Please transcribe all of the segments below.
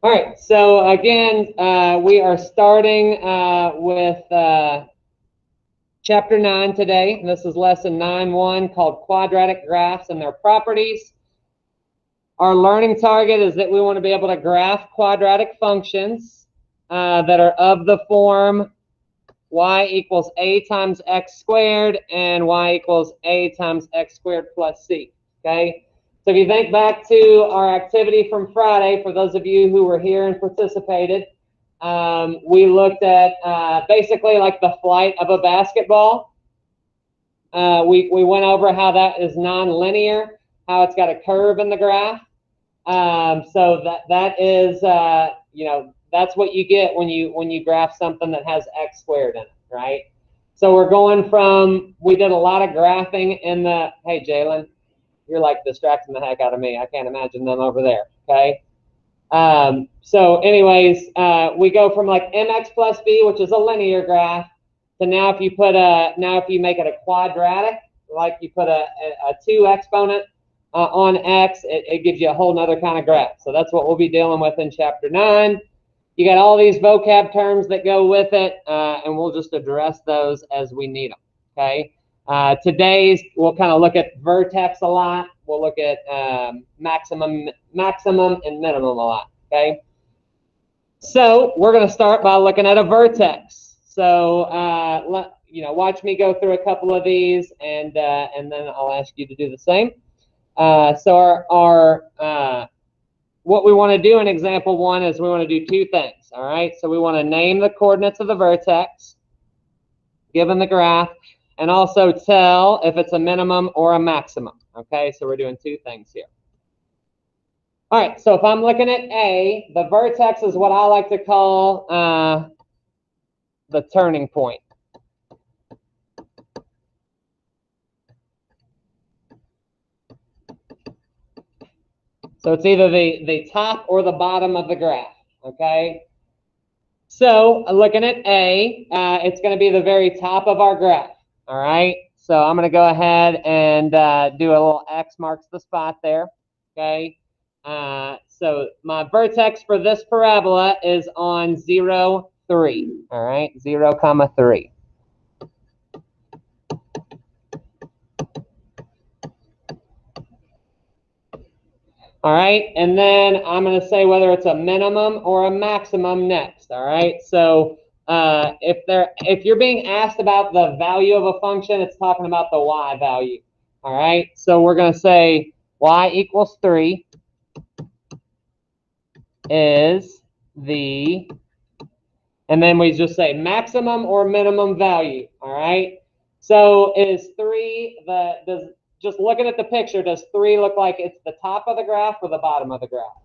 All right, so again, we are starting with Chapter 9 today. And this is Lesson 9.1 called Quadratic Graphs and Their Properties. Our learning target is that we want to be able to graph quadratic functions that are of the form y equals a times x squared and y equals a times x squared plus c, okay? So if you think back to our activity from Friday, for those of you who were here and participated, we looked at basically like the flight of a basketball. We went over how that is nonlinear, how it's got a curve in the graph. So that is, you know, that's what you get when you graph something that has x squared in it, right? So we're going from, we did a lot of graphing in the, hey, Jalen, you're like distracting the heck out of me. I can't imagine them over there, okay? So anyways, we go from like mx plus b, which is a linear graph, to now if you make it a quadratic, like you put a 2 exponent on x, it gives you a whole nother kind of graph. So that's what we'll be dealing with in Chapter 9. You got all these vocab terms that go with it, and we'll just address those as we need them, okay? Today's, we'll kind of look at vertex a lot. We'll look at maximum and minimum a lot, okay? So we're going to start by looking at a vertex. So, you know, watch me go through a couple of these, and then I'll ask you to do the same. So what we want to do in example 1 is we want to do 2 things, all right? So we want to name the coordinates of the vertex, given the graph, and also tell if it's a minimum or a maximum, okay? So we're doing 2 things here. All right, so if I'm looking at A, the vertex is what I like to call the turning point. So it's either the top or the bottom of the graph, okay? So looking at A, it's going to be the very top of our graph, all right? So I'm going to go ahead and do a little X marks the spot there, okay? So my vertex for this parabola is on 0, 3, all right? 0, 3. All right, and then I'm going to say whether it's a minimum or a maximum next, all right? So if you're being asked about the value of a function, it's talking about the y value, all right? So we're going to say y equals 3 is the, and then we just say maximum or minimum value, all right? So is 3 just looking at the picture, does 3 look like it's the top of the graph or the bottom of the graph?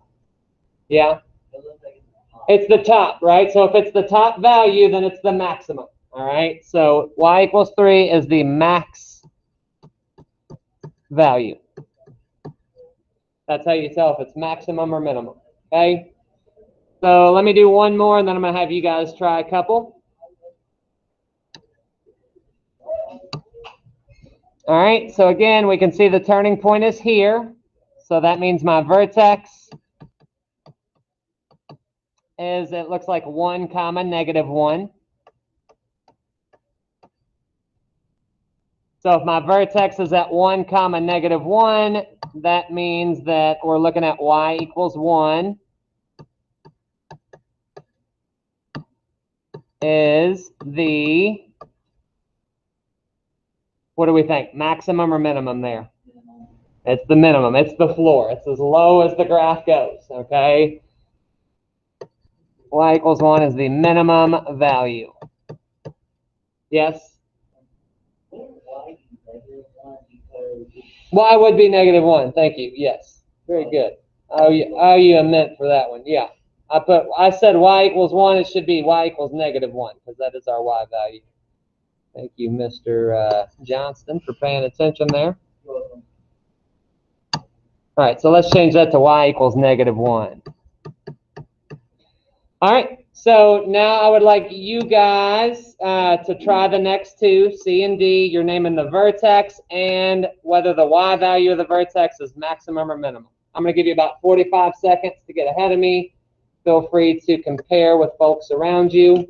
Yeah? It's the top, right? So if it's the top value, then it's the maximum, all right? So y equals 3 is the max value. That's how you tell if it's maximum or minimum, okay? So let me do one more, and then I'm going to have you guys try a couple. All right, so again, we can see the turning point is here. So that means my vertex is, it looks like 1, -1. So if my vertex is at 1, -1, that means that we're looking at y equals 1 is the, what do we think, maximum or minimum there? It's the minimum. It's the floor. It's as low as the graph goes, okay? Y equals 1 is the minimum value. Yes? Y would be -1. Thank you. Yes. Very good. Oh, you a mint for that one. Yeah. I said y equals 1. It should be y equals -1 because that is our y value. Thank you, Mr. Johnston, for paying attention there. All right, so let's change that to y equals -1. All right, so now I would like you guys to try the next 2, C and D. You're naming the vertex and whether the y value of the vertex is maximum or minimum. I'm going to give you about 45 seconds to get ahead of me Feel free to compare with folks around you.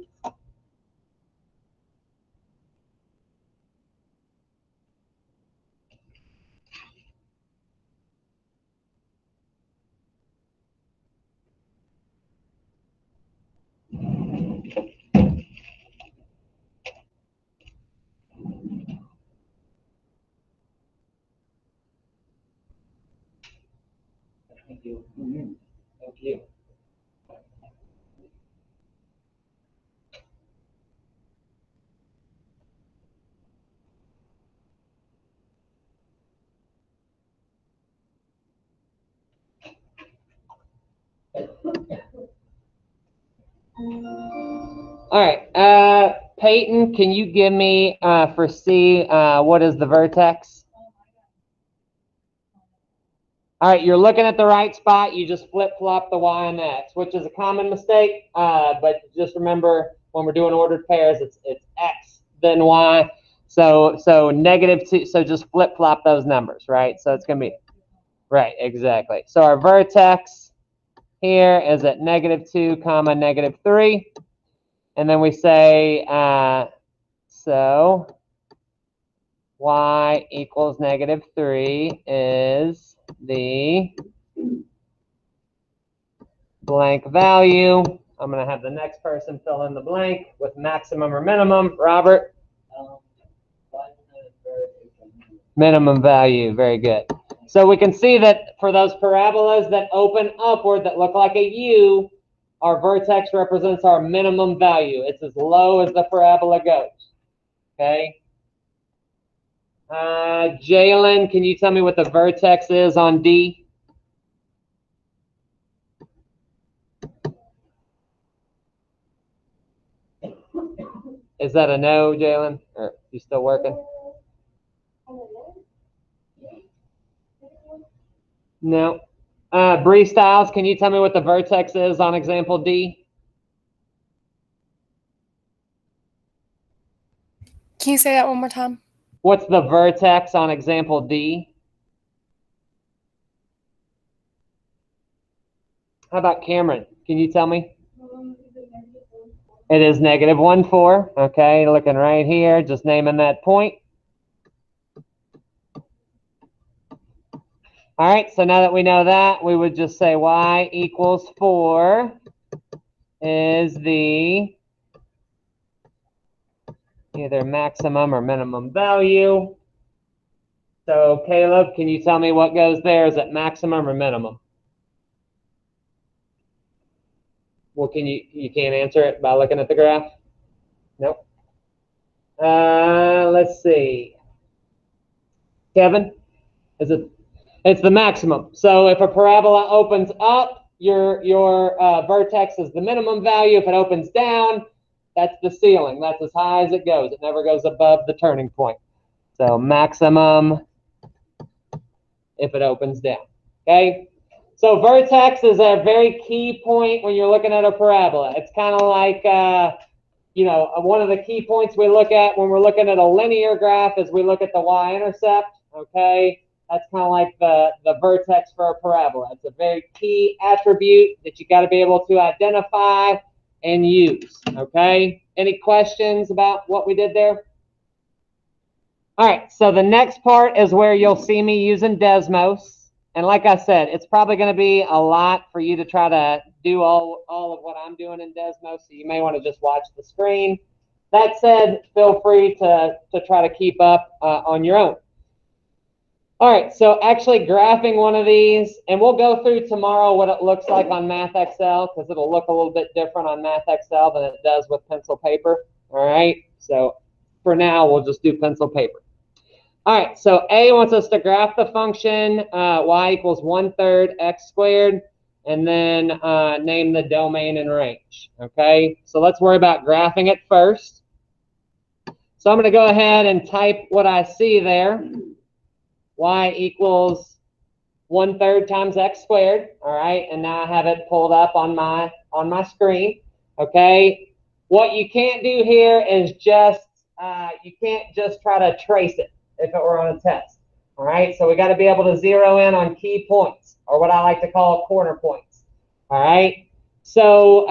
Thank you. Thank you. All right, Peyton, can you give me for C, what is the vertex? All right, you're looking at the right spot. You just flip-flop the Y and X, which is a common mistake. But just remember, when we're doing ordered pairs, it's X then Y. So -2. So just flip-flop those numbers, right? So it's gonna be right, exactly. So our vertex here is at -2, -3, and then we say so Y equals -3 is the blank value. I'm going to have the next person fill in the blank with maximum or minimum. Robert? Minimum value. Very good. So we can see that for those parabolas that open upward that look like a U, our vertex represents our minimum value. It's as low as the parabola goes. Okay? Jalen, can you tell me what the vertex is on D? Is that a no, Jalen? Or you still working? No. Bree Styles, can you tell me what the vertex is on example D? Can you say that one more time? What's the vertex on example D? How about Cameron? Can you tell me? It is -1,4. Okay, looking right here, just naming that point. All right, so now that we know that, we would just say Y equals 4 is the either maximum or minimum value. So Caleb, can you tell me what goes there? Is it maximum or minimum? Well, you can't answer it by looking at the graph? Nope. Let's see. Kevin, it's the maximum. So if a parabola opens up, your vertex is the minimum value. If it opens down, that's the ceiling. That's as high as it goes. It never goes above the turning point. So maximum if it opens down. Okay? So vertex is a very key point when you're looking at a parabola. It's kind of like, one of the key points we look at when we're looking at a linear graph is we look at the y-intercept, okay? That's kind of like the vertex for a parabola. It's a very key attribute that you got to be able to identify and use, okay? Any questions about what we did there? All right, so the next part is where you'll see me using Desmos. And like I said, it's probably going to be a lot for you to try to do all of what I'm doing in Desmos, so you may want to just watch the screen. That said, feel free to try to keep up on your own. All right, so actually graphing one of these, and we'll go through tomorrow what it looks like on Math Excel, because it'll look a little bit different on Math Excel than it does with pencil paper. All right, so for now, we'll just do pencil paper. All right, so A wants us to graph the function y equals 1/3 x squared, and then name the domain and range, okay? So let's worry about graphing it first. So I'm going to go ahead and type what I see there. Y equals 1/3 times x squared, all right? And now I have it pulled up on my screen, okay? What you can't do here is just, you can't just try to trace it if it were on a test. All right, so we got to be able to zero in on key points, or what I like to call corner points. All right, So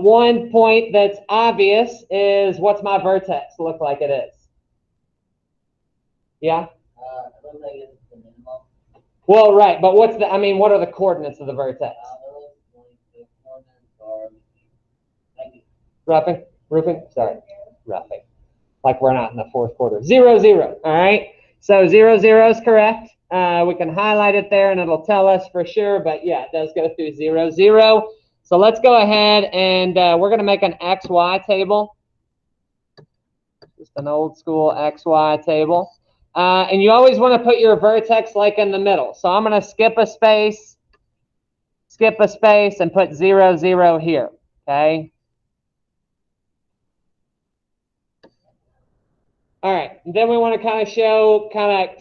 one point that's obvious is, what's my vertex look like it is? Yeah? It looks like it's the minimum. Well, right, but what are the coordinates of the vertex? The coordinates are Roofing? Sorry, roughing. Like we're not in the fourth quarter. 0, 0, all right? So 0, 0 is correct. We can highlight it there and it'll tell us for sure, but yeah, it does go through 0, 0. So let's go ahead and we're going to make an XY table. Just an old school XY table. And you always want to put your vertex like in the middle. So I'm going to skip a space, and put 0, 0 here, okay? All right, and then we want to kind of show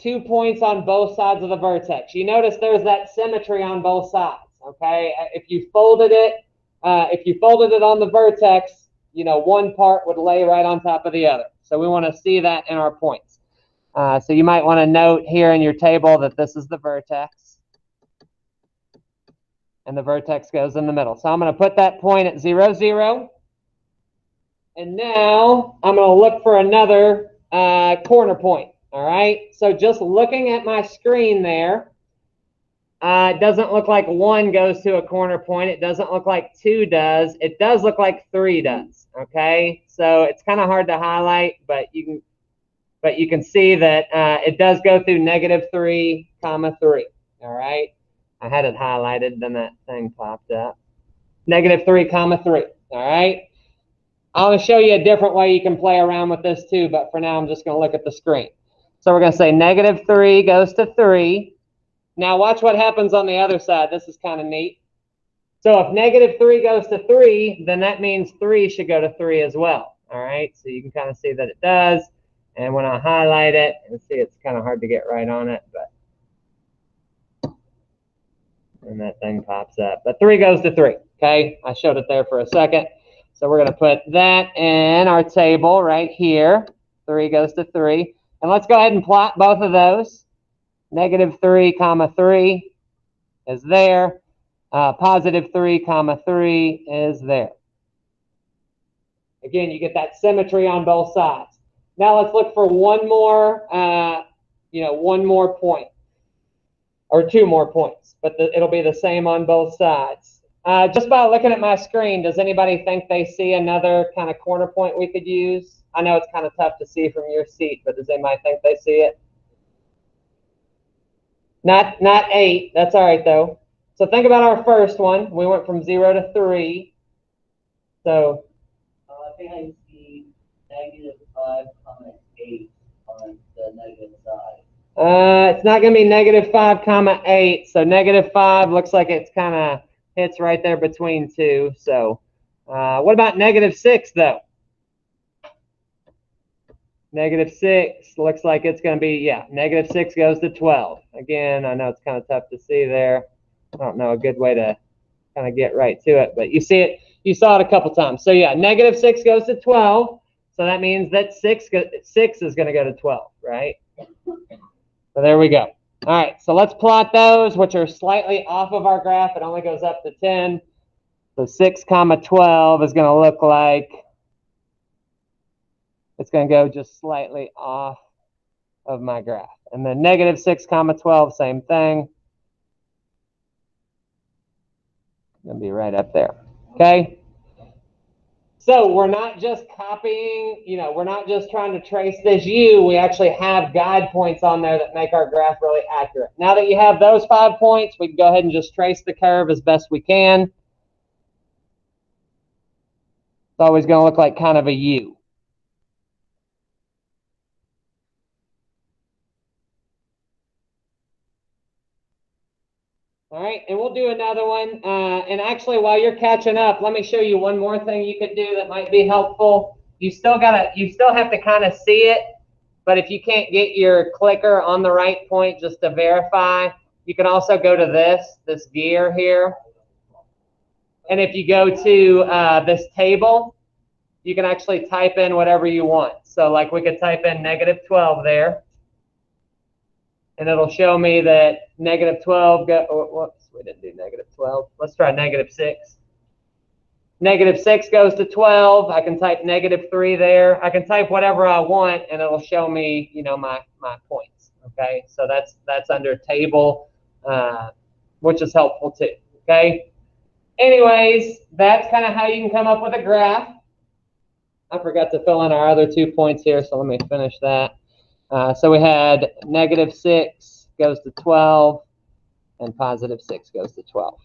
2 points on both sides of the vertex. You notice there's that symmetry on both sides, okay? If you folded it on the vertex, one part would lay right on top of the other. So we want to see that in our points. So you might want to note here in your table that this is the vertex, and the vertex goes in the middle. So I'm going to put that point at 0, 0. And now I'm going to look for another corner point. All right. So just looking at my screen there, it doesn't look like 1 goes to a corner point. It doesn't look like 2 does. It does look like 3 does. Okay. So it's kind of hard to highlight, but you can see that it does go through -3, 3. All right. I had it highlighted, then that thing popped up. -3, 3. All right. I'm going to show you a different way you can play around with this too, but for now I'm just going to look at the screen. So we're going to say -3 goes to 3. Now watch what happens on the other side. This is kind of neat. So if -3 goes to 3, then that means 3 should go to 3 as well. All right, so you can kind of see that it does. And when I highlight it, and see, it's kind of hard to get right on it, but and that thing pops up. But 3 goes to 3. Okay, I showed it there for a second. So we're going to put that in our table right here. 3 goes to 3. And let's go ahead and plot both of those. -3, 3 is there. +3, 3 is there. Again, you get that symmetry on both sides. Now let's look for one more point. Or 2 more points. But it'll be the same on both sides. Just by looking at my screen, does anybody think they see another kind of corner point we could use? I know it's kind of tough to see from your seat, but does anybody think they see it? Not 8. That's all right, though. So think about our first one. We went from 0 to 3. So I think I see -5, 8 on the negative side. It's not going to be -5, 8. So -5 looks like it's kind of hits right there between 2. So what about -6, though? -6 looks like it's going to be, yeah, -6 goes to 12. Again, I know it's kind of tough to see there. I don't know a good way to kind of get right to it, but you see it. You saw it a couple times. So yeah, -6 goes to 12. So that means that 6 is going to go to 12, right? So there we go. All right, so let's plot those, which are slightly off of our graph. It only goes up to 10. So 6, 12 is going to look like it's going to go just slightly off of my graph. And then -6, 12, same thing. Going to be right up there. Okay? So we're not just copying, we're not just trying to trace this U. We actually have guide points on there that make our graph really accurate. Now that you have those 5 points, we can go ahead and just trace the curve as best we can. It's always going to look like kind of a U. All right, and we'll do another one. And actually, while you're catching up, let me show you one more thing you could do that might be helpful. You still have to kind of see it, but if you can't get your clicker on the right point just to verify, you can also go to this gear here. And if you go to this table, you can actually type in whatever you want. So like we could type in -12 there. And it'll show me that -12 whoops, we didn't do -12. Let's try -6. Negative 6 goes to 12. I can type -3 there. I can type whatever I want, and it'll show me, you know, my points. Okay, so that's under table, which is helpful too. Okay. Anyways, that's kind of how you can come up with a graph. I forgot to fill in our other 2 points here, so let me finish that. So we had -6 goes to 12, and +6 goes to 12.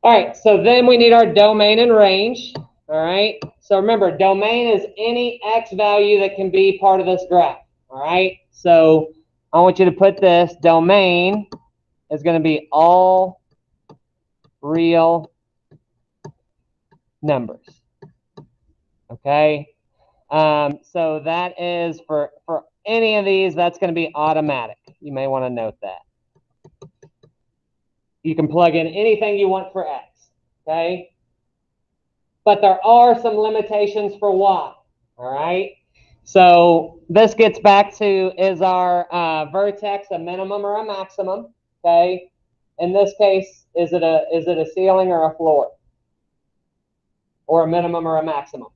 All right, so then we need our domain and range. All right, so remember, domain is any x value that can be part of this graph. All right, so I want you to put this domain is going to be all real numbers. Okay, so that is for any of these, that's going to be automatic. You may want to note that. You can plug in anything you want for x, okay? But there are some limitations for y, all right? So this gets back to, is our vertex a minimum or a maximum, okay? In this case, is it a ceiling or a floor? Or a minimum or a maximum?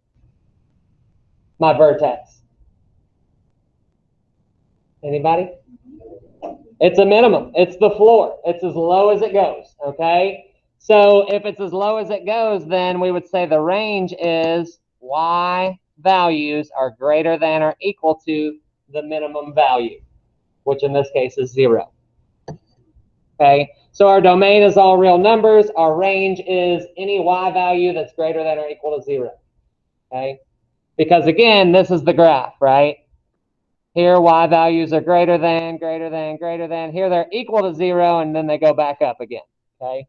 My vertex. Anybody? It's a minimum. It's the floor. It's as low as it goes, okay? So if it's as low as it goes, then we would say the range is y values are greater than or equal to the minimum value, which in this case is 0. Okay, so our domain is all real numbers. Our range is any y value that's greater than or equal to 0. Okay, because again, this is the graph, right? Here, y values are greater than, greater than, greater than. Here, they're equal to 0, and then they go back up again. Okay,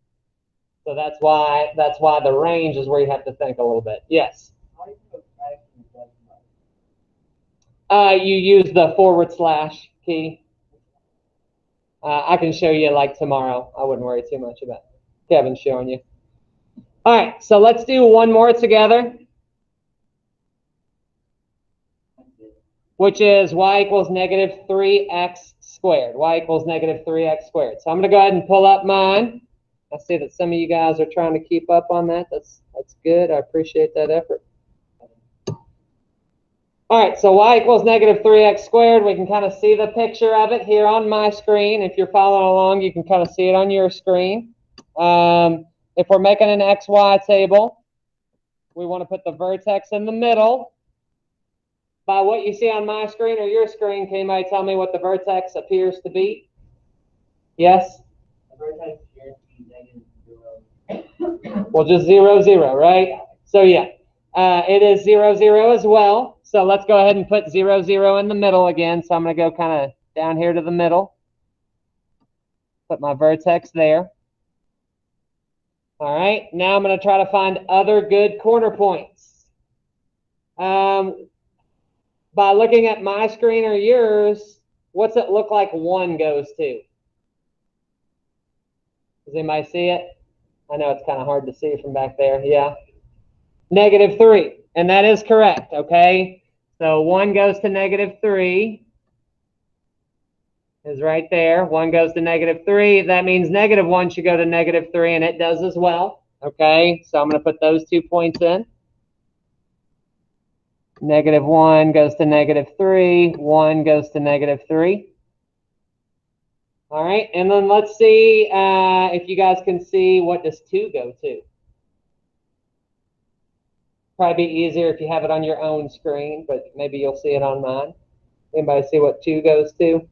so that's why the range is where you have to think a little bit. Yes. You use the / key. I can show you like tomorrow. I wouldn't worry too much about it. Kevin's showing you. All right, so let's do one more together, which is y equals -3x squared. Y equals -3x squared. So I'm going to go ahead and pull up mine. I see that some of you guys are trying to keep up on that. That's good. I appreciate that effort. All right, so y equals -3x squared. We can kind of see the picture of it here on my screen. If you're following along, you can kind of see it on your screen. If we're making an XY table, we want to put the vertex in the middle. By what you see on my screen or your screen, can anybody tell me what the vertex appears to be? Yes? The vertex appears to be -0. Well, just 0, 0, right? So yeah, it is 0, 0 as well. So let's go ahead and put 0, 0 in the middle again. So I'm going to go kind of down here to the middle. Put my vertex there. All right, now I'm going to try to find other good corner points. By looking at my screen or yours, what's it look like 1 goes to? Does anybody see it? I know it's kind of hard to see from back there. Yeah. -3. And that is correct, okay? So 1 goes to -3. Is right there. 1 goes to -3. That means -1 should go to -3, and it does as well. Okay, so I'm going to put those 2 points in. -1 goes to -3. 1 goes to -3. All right, and then let's see if you guys can see what does 2 go to. Probably be easier if you have it on your own screen, but maybe you'll see it on mine. Anybody see what 2 goes to?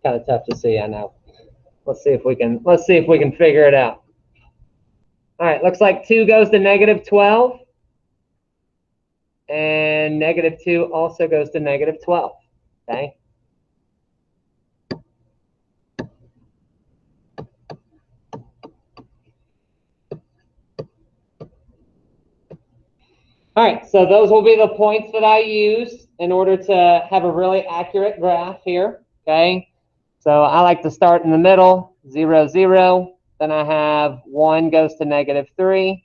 Kind of tough to see, I know. Let's see if we can figure it out. All right, looks like 2 goes to -12, and -2 also goes to -12. Okay. All right, so those will be the points that I use in order to have a really accurate graph here. Okay. So I like to start in the middle, 0, 0. Then I have 1 goes to -3.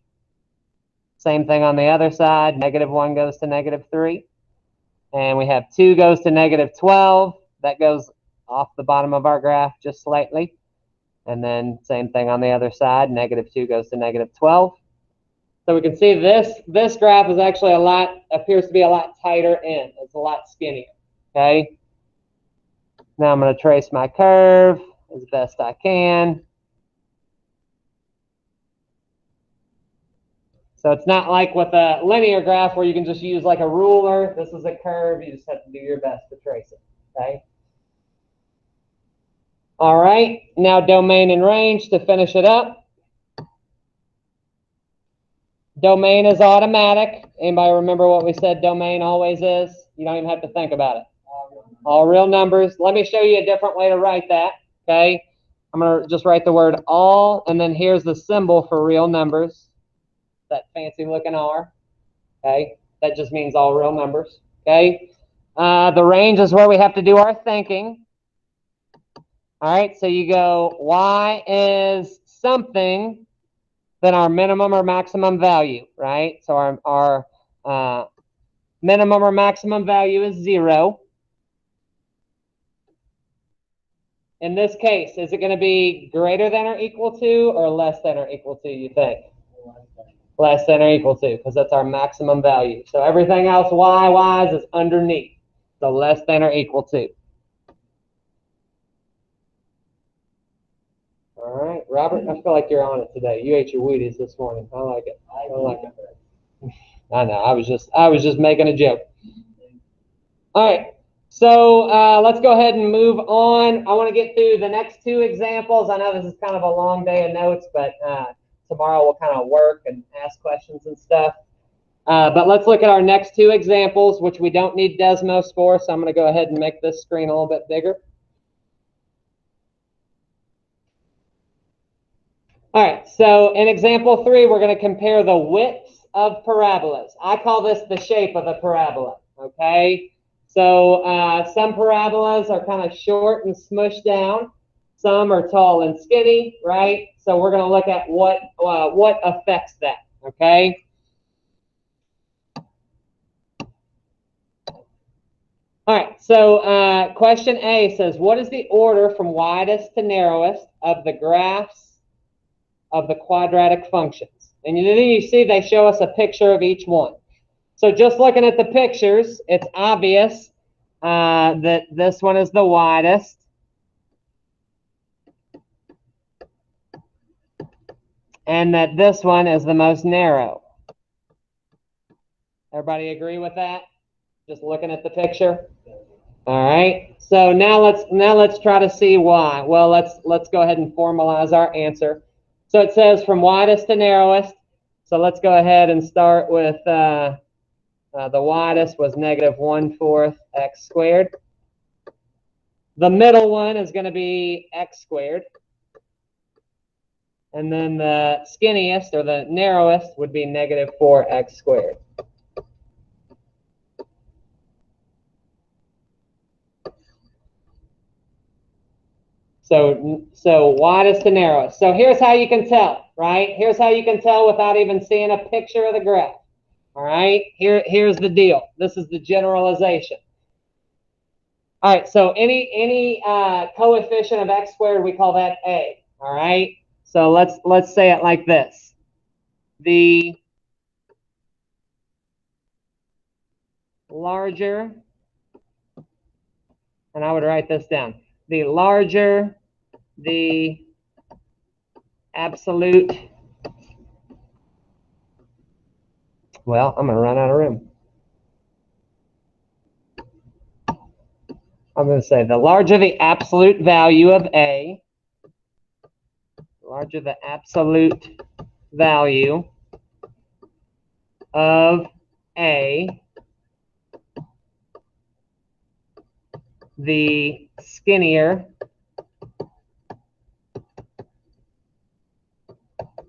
Same thing on the other side, -1 goes to -3. And we have 2 goes to -12. That goes off the bottom of our graph just slightly. And then same thing on the other side, -2 goes to -12. So we can see this graph is actually appears to be a lot tighter in. It's a lot skinnier, okay? Now I'm going to trace my curve as best I can. So it's not like with a linear graph where you can just use like a ruler. This is a curve. You just have to do your best to trace it, okay? All right, now domain and range to finish it up. Domain is automatic. Anybody remember what we said domain always is? You don't even have to think about it. All real numbers. Let me show you a different way to write that, okay? I'm going to just write the word all, and then here's the symbol for real numbers. That fancy looking R, okay? That just means all real numbers, okay? The range is where we have to do our thinking. All right, so you go, y is something, then our minimum or maximum value, right? So our minimum or maximum value is 0. In this case, is it going to be greater than or equal to or less than or equal to, you think? Less than or equal to, because that's our maximum value. So everything else y-wise is underneath. So less than or equal to. All right, Robert, I feel like you're on it today. You ate your Wheaties this morning. I like it. I like it. I know. I was just making a joke. All right. So let's go ahead and move on. I want to get through the next 2 examples. I know this is kind of a long day of notes, but tomorrow we'll kind of work and ask questions and stuff. But let's look at our next 2 examples, which we don't need Desmos for, so I'm going to go ahead and make this screen a little bit bigger. All right, so in example 3, we're going to compare the widths of parabolas. I call this the shape of a parabola, okay? So some parabolas are kind of short and smushed down. Some are tall and skinny, right? So we're going to look at what affects that, okay? All right, so question A says, what is the order from widest to narrowest of the graphs of the quadratic functions? And then you see they show us a picture of each one. So just looking at the pictures, it's obvious that this one is the widest. And that this one is the most narrow. Everybody agree with that? Just looking at the picture? All right. So now let's try to see why. Well, let's go ahead and formalize our answer. So it says from widest to narrowest. So let's go ahead and start with the widest was -1/4 x squared. The middle one is going to be x squared. And then the skinniest, or the narrowest, would be -4x squared. So widest to narrowest. So here's how you can tell, right? Here's how you can tell without even seeing a picture of the graph. All right, here's the deal. This is the generalization. All right, so any coefficient of x squared, we call that a. All right, so let's say it like this: the larger, and I would write this down: the larger the absolute. Well, I'm going to run out of room. I'm going to say the larger the absolute value of a, the larger the absolute value of a, the skinnier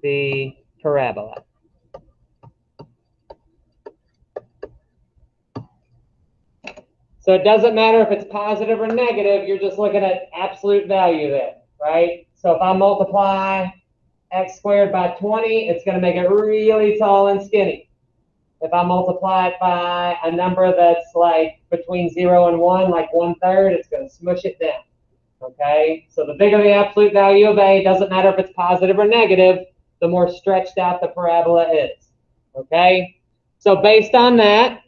the parabola. So it doesn't matter if it's positive or negative, you're just looking at absolute value there, right? So if I multiply x squared by 20, it's going to make it really tall and skinny. If I multiply it by a number that's like between 0 and 1, like 1/3, it's going to smush it down. Okay, so the bigger the absolute value of A, doesn't matter if it's positive or negative, the more stretched out the parabola is. Okay, so based on that,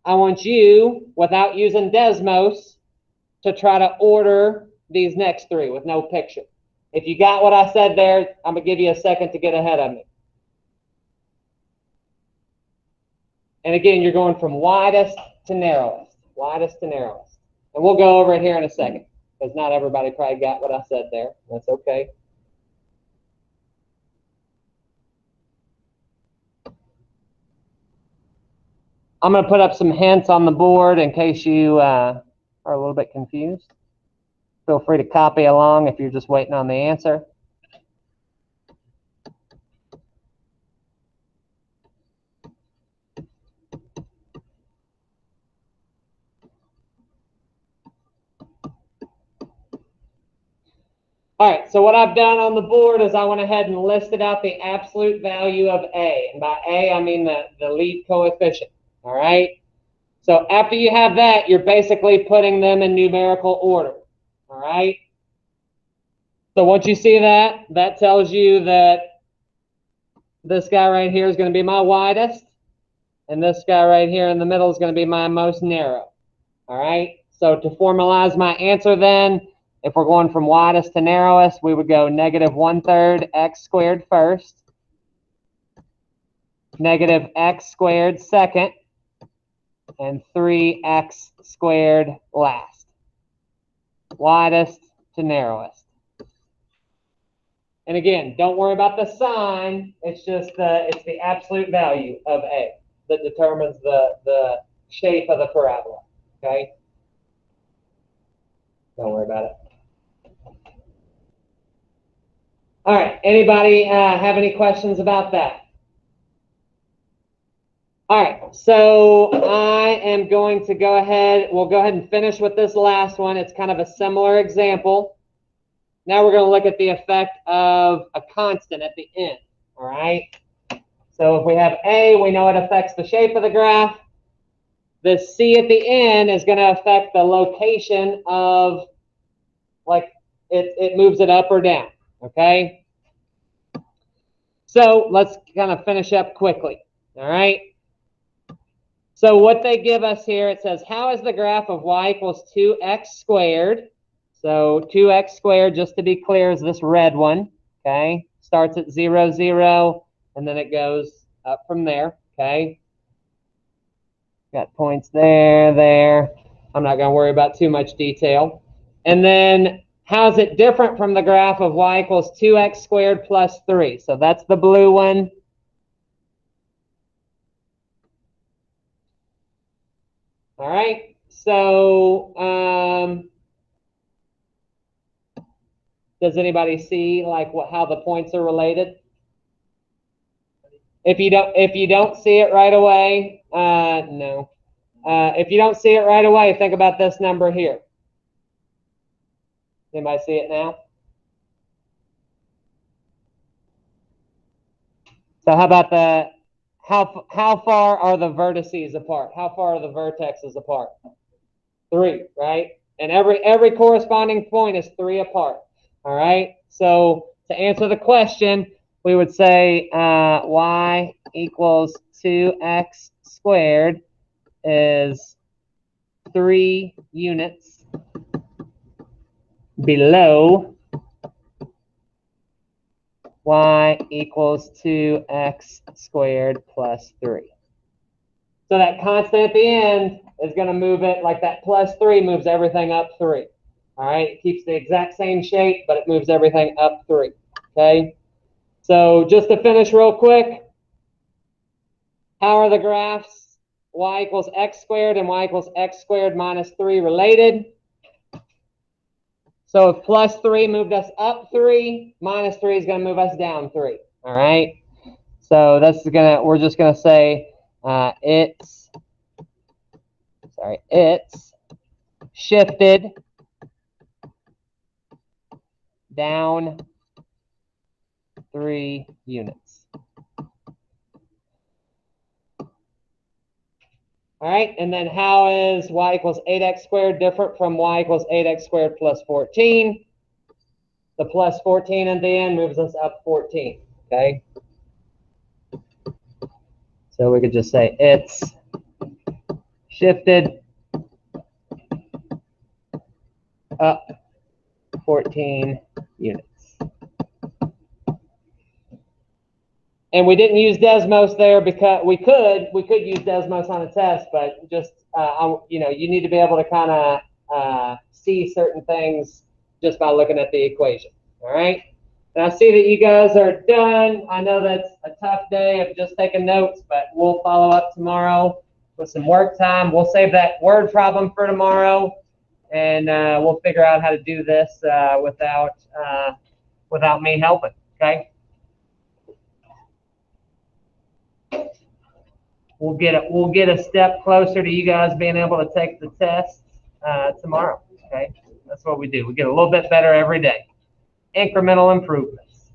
I want you, without using Desmos, to try to order these next three with no picture. If you got what I said there, I'm going to give you a second to get ahead of me. And again, you're going from widest to narrowest, widest to narrowest. And we'll go over it here in a second, because not everybody probably got what I said there. That's okay. I'm going to put up some hints on the board in case you are a little bit confused. Feel free to copy along if you're just waiting on the answer. All right, so what I've done on the board is I went ahead and listed out the absolute value of A. And by A, I mean the lead coefficient. All right? So after you have that, you're basically putting them in numerical order. All right? So once you see that, that tells you that this guy right here is going to be my widest, and this guy right here in the middle is going to be my most narrow. All right? So to formalize my answer then, if we're going from widest to narrowest, we would go negative 1/3 x squared first, negative x squared second, and 3x squared last. Widest to narrowest. And again, don't worry about the sign. It's just it's the absolute value of A that determines the shape of the parabola. Okay? Don't worry about it. All right. Anybody have any questions about that? All right. So I am going to go ahead. We'll go ahead and finish with this last one. It's kind of a similar example. Now we're going to look at the effect of a constant at the end. All right. So if we have A, we know it affects the shape of the graph. The C at the end is going to affect the location of, like, it moves it up or down. Okay. So let's kind of finish up quickly. All right. So what they give us here, it says, how is the graph of y equals 2x squared? So 2x squared, just to be clear, is this red one. Okay. Starts at 0, 0, and then it goes up from there. Okay. Got points there, there. I'm not going to worry about too much detail. And then how is it different from the graph of y equals 2x squared plus 3? So that's the blue one. All right. So does anybody see like how the points are related? If you don't see it right away, no. If you don't see it right away, think about this number here. Anybody see it now? So how about how far are the vertices apart? How far are the vertexes apart? 3, right? And every corresponding point is 3 apart. All right. So to answer the question, we would say y equals 2x squared is 3 units below y equals 2x squared plus 3. So that constant at the end is going to move it, like that plus 3 moves everything up 3. All right, it keeps the exact same shape, but it moves everything up 3. Okay, so just to finish real quick, how are the graphs y equals x squared and y equals x squared minus 3 related? So if plus 3 moved us up 3, minus 3 is going to move us down 3. All right, so we're just going to say it's shifted down 3 units. All right, and then how is y equals 8x squared different from y equals 8x squared plus 14? The plus 14 at the end moves us up 14, okay? So we could just say it's shifted up 14 units. And we didn't use Desmos there because we could use Desmos on a test, but just you know, you need to be able to kind of see certain things just by looking at the equation. All right. And I see that you guys are done. I know that's a tough day of just taking notes, but we'll follow up tomorrow with some work time. We'll save that word problem for tomorrow, and we'll figure out how to do this without me helping. Okay. We'll get a step closer to you guys being able to take the test tomorrow. Okay, that's what we do. We get a little bit better every day. Incremental improvements.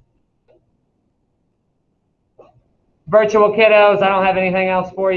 Virtual kiddos, I don't have anything else for you.